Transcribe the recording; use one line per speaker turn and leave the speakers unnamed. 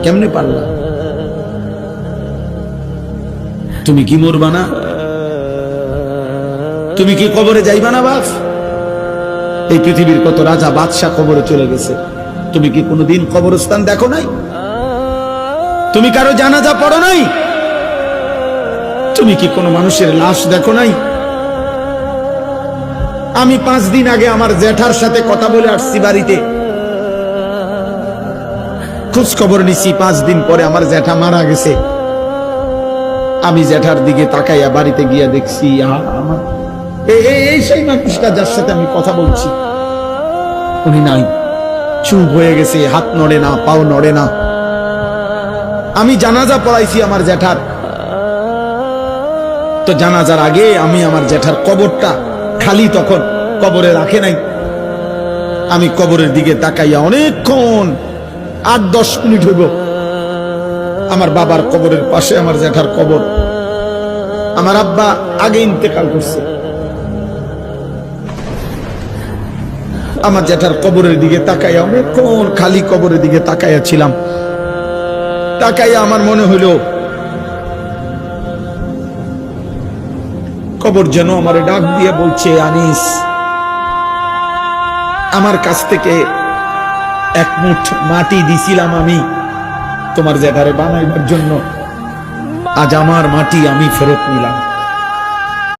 কেমনে পারলা? তুমি কি মরবা না? তুমি কি কবরে যাইবা না বাপ? এই পৃথিবীর কত রাজা বাদশাহ কবরে চলে গেছে, তুমি কি কোনোদিন কবরস্থান দেখো নাই? তুমি কারো জানাজা পড়ো নাই? তুমি কি কোনো মানুষের লাশ দেখো নাই? আমি 5 দিন আগে আমার জ্যাঠার সাথে কথা বলে আসছি, বাড়িতে খোঁজ খবর নিছি। 5 দিন পরে আমার জ্যাঠা মারা গেছে। আমি জ্যাঠার দিকে তাকাইয়া বাড়িতে গিয়া দেখছি আমার এই সেই মানুষটা যার সাথে আমি কথা বলছি, উনি নাই, চুপ হয়ে গেছে, হাত নড়ে না, পাও নড়ে না। আমি জানাজা পড়াইছি আমার জ্যাঠার, তো জানাজার আগে আমি আমার জ্যাঠার কবরটা খালি, তখন কবরে রাখে নাই। আমি কবরের দিকে তাকাইয়া অনেকক্ষণ 8-10 মিনিট হইব, আমার বাবার কবরের পাশে আমার জ্যাঠার কবর। আমার আব্বা আগে ইন্তেকাল করছে। আমার জ্যাঠার কবরের দিকে তাকাইয়া অনেকক্ষণ খালি কবরের দিকে তাকাইয়া ছিলাম। তাকাইয়া আমার মনে হইল কবর যেন আমারে ডাক দিয়ে বলছে, আনিস, আমার কাছ থেকে 1 মুঠ মাটি দিছিলাম আমি তোমার জ্যাঠারে বানাইবার জন্য, আজ আমার মাটি আমি ফেরত নিলাম।